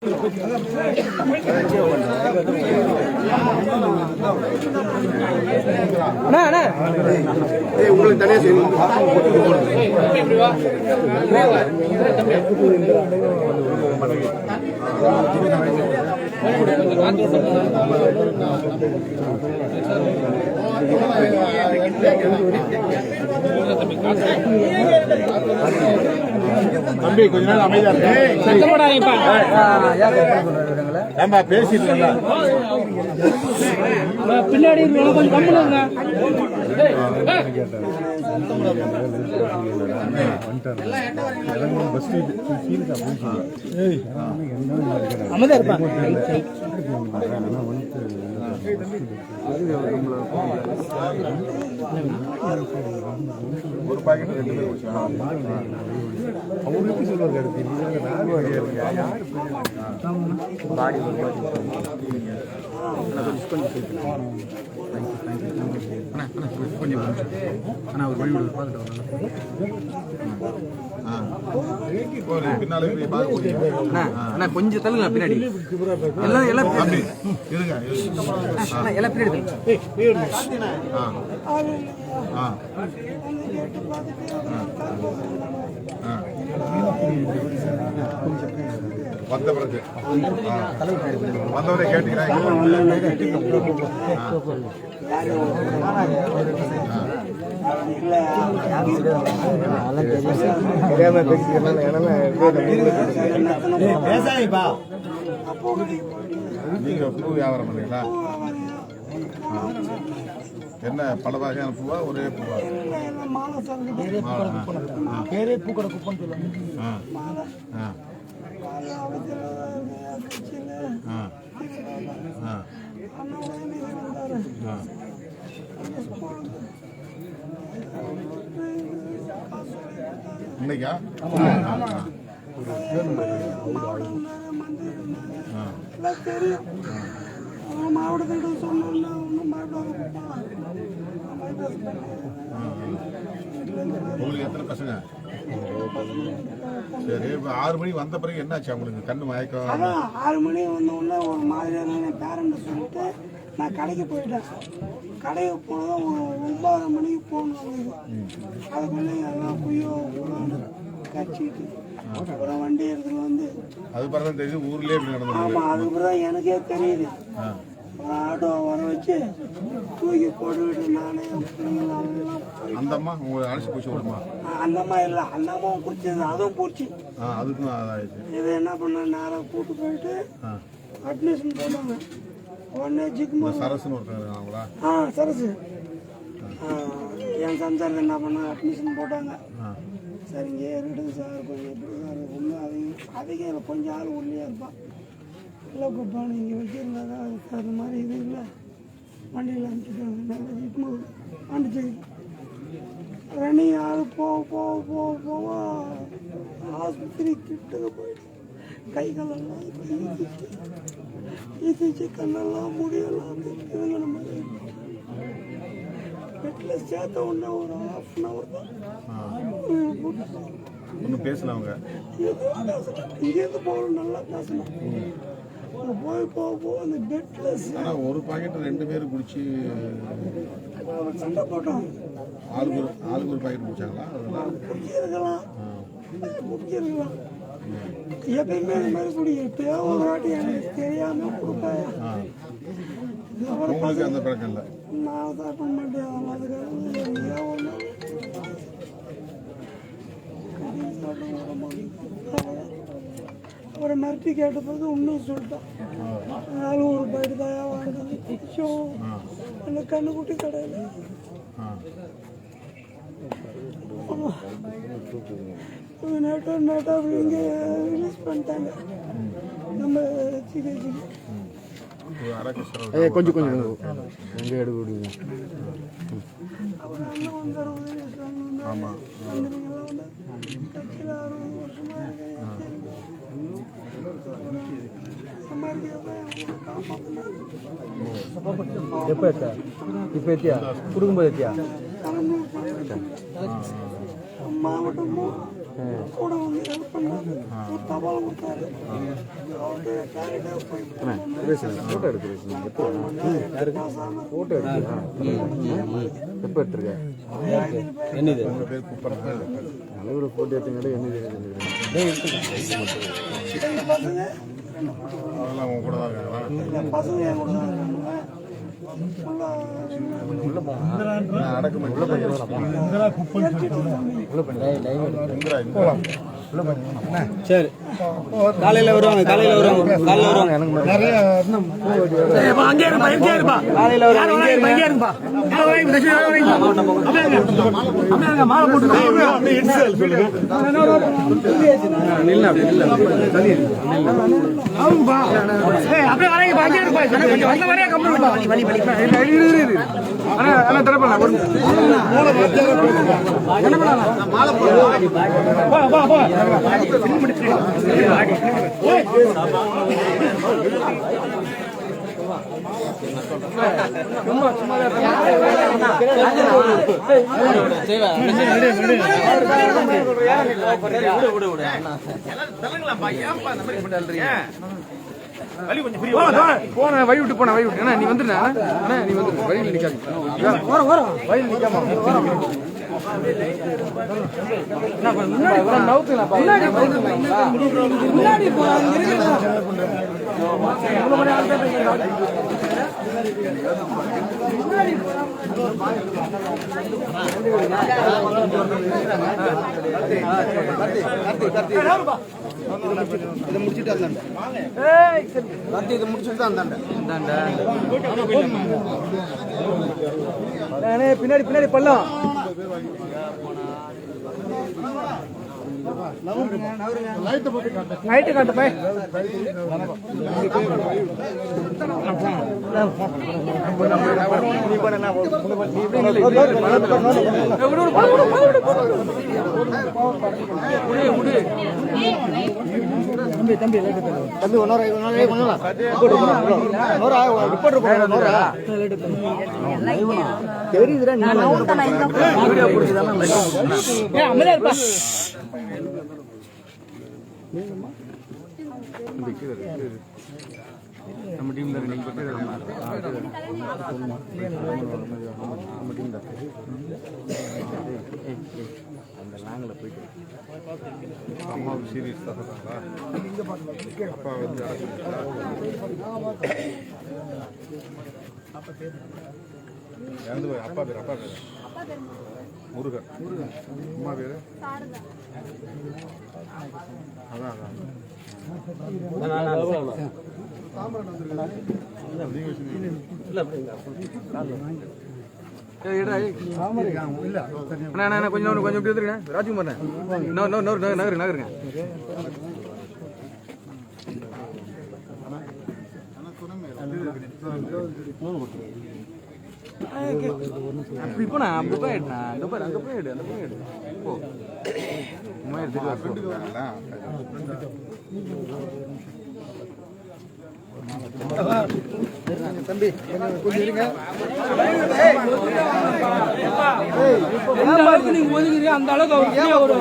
உங்களுக்கு தனியா செய்யணும். தம்பி கொஞ்ச நாள் அமைதியா ஏன்பா பேசிட்டு பின்னாடி அமைதியா இருப்பான். ஒரு பாக்கெட் 2 பேர் அவங்க எப்படி சொல்லுவாங்க கொஞ்சம் தள்ளுங்க பின்னாடி எல்லாம் எல்லாம் எல்லாம் பின்னாடி வந்த பிறகு வந்தவரை கேட்டீங்கன்னா நீங்க பூ வியாபாரம் பண்ணீங்களா? என்ன பல வகையான பூவா ஒரே பூவா? பேரே பூக்கடை குப்பம் சொல்லுவாங்க. இன்னைக்கா தெரியும் மாவட்டத்திட்ட சொன்ன உங்களுக்கு எத்தனை பசங்க? சரி, இப்போ 6 மணி வந்த பிறகு என்னாச்சு உங்களுக்கு? கண்ணு மயக்கம்? அதான் 6 மணி வந்தோடனே ஒரு மாதிரியான பேரண்ட் சொல்லிட்டு நான் கடைக்கு போயிட்டேன். கடைக்கு போனதும் ஒரு 9 மணிக்கு போகணும். அதுக்குள்ளே எல்லாம் குய்யோ கட்சிட்டு அப்புறம் வண்டி எடுத்துட்டு வந்து அது பிறகு தெரியுது ஊர்லேயே இப்படி நடந்தது. ஆமாம், அதுக்கப்புறம் தான் எனக்கே தெரியுது. ஒரு ஆட்டோ வர வச்சு தூக்கி போட்டுக்கிட்டு நானே அந்த அம்மா உங்களை அழைச்சி போச்சு விடுமா? அந்த அம்மா இல்லை, அந்த அம்மாவும் பிடிச்சது, அதுவும் பிடிச்சி அதுக்கும் அதாயிடுச்சு. இதை என்ன பண்ண நேராக கூட்டு போயிட்டு அட்மிஷன் போட்டாங்க. உடனே ஜிக்மா சரசுன்னு ஒருத்தர் அவங்களா? சரசு என் சம்சாரத்தை என்ன பண்ண அட்மிஷன் போட்டாங்க. சரிங்க ஏறிடுது சார், கொஞ்சம் எப்படி சார் ஒன்றும் அதிகம் கொஞ்சம் ஆள் உள்ளே இருப்பான். இல்லை குப்பா நீங்கள் வச்சுருந்தாக்கா அதுக்கு அது மாதிரி இது இல்லை, வண்டியில் அனுப்பிச்சிட்டாங்க. நாங்கள் ஜிக்மா பாண்டிச்சேரி ரன்னிங் ஆள் போக ஆஸ்பத்திரி கிட்டக்க போயிட்டு கை காலெல்லாம் ஈசிச்சு கண்ணெல்லாம் முடியெல்லாம் இதுங்கிற மாதிரி பெட்டில் சேர்த்த உடனே ஒரு 1/2 தான் ஒன்றும் பேசலவங்க. இங்கேருந்து போகணும், நல்லா பேசணும். போக அந்த பெட்லெஸ். ஆனால் ஒரு பாக்கெட் 2 பேர் குடிச்சு சண்டை போட்டோம். ஆளுக்கு ஒரு பாக்கெட் குடிச்சாங்களா? குடிச்சிருக்கலாம். எப்பயுமே இந்த மாதிரி குடி எப்பயோ ஒரு வாட்டி எனக்கு தெரியாம கொடுப்பேன். உங்களுக்கு அந்த பழக்கம் இல்லை? நான் சாப்பிட மாட்டேன். அவரை மிரட்டி கேட்ட பிறகு இன்னும் சொல்லிட்டான். அதனால ஒரு பைட்டு தாயா வாங்கினது பிடிச்சோம் அந்த கண்ணுக்குட்டி கடையில். நேட்டா இங்கே ரிலீஸ் பண்ணிட்டாங்க நம்ம சிகிச்சைக்கு. கொஞ்சம் எங்கே எடுக்க முடியுங்க? அவர் அண்ணன் வந்து 60 ஆமாம், வந்துருங்களா வந்து கட்சியில் 60 வருஷமாக எப்போ எத்தா? இப்போ எத்தியா? கொடுக்கும்போது எத்தியா? மாவட்டம் கூட வந்து ஹெல்ப் பண்ணாரு. ஒரு தபால் கொடுத்தாரு. அவருக்கு டேரக்டாக போய் ஃபோட்டோ எடுக்கிறீங்க ஃபோட்டோ எடுத்துருக்கா எப்போ எடுத்துருக்க என்னது உங்கள் பேர் கூப்பிட்றேன் நல்ல ஃபோட்டோ எடுத்துக்கிட்ட என்னது எங்கள் பசங்க அதெல்லாம் அவங்க கூட தான் இருக்காங்களா? என் பசங்க என் கூட தான் இருக்காங்க. நான் அடக்குமே உள்ள சரி காலையில வருவாங்க காலையில வருவாங்க எனக்கு நிறைய அங்கே இருப்பா இங்கே இருப்பா காலையில வருவாங்க இங்கே இருப்பா மாலை போட்டு அப்படியே வரைக்கும் அங்கே இருப்பா வந்த வரையா கம்பெனி போன வழி விட்டு போன வழி விட்டு நீ வந்துருண்ணா நீ வந்து வழியில் நிக்காது வழியில் நிக்காம இதை முடிச்சுட்டு வந்தாண்ட இதை முடிச்சுட்டு தான் வந்தாண்ட பின்னாடி பின்னாடி பள்ளம் லைட்டு காட்டு போய் தம்பி தெரியுதுடா நம்ம டீம்ல நீங்க நம்ம டீம்ல அந்த லாங்கில் போயிட்டு அம்மாவுக்கு சீரியஸ் தான் சொல்கிறாங்களா? அப்பா வந்து இறந்து போய் அப்பா பேர் முருகன் அம்மா பேர் அதான் கொஞ்சம் இப்படி வந்துருங்க ராஜ்குமார் நகருங்க இப்போ நான் அங்கே போயிடுண்ணா அங்கே போயிடு அந்த போயிடு இப்போ தம்பி கொஞ்சம் இருங்க எந்த அளவுக்கு நீங்க ஒதுக்குறீங்க அந்த அளவுக்கு அவர்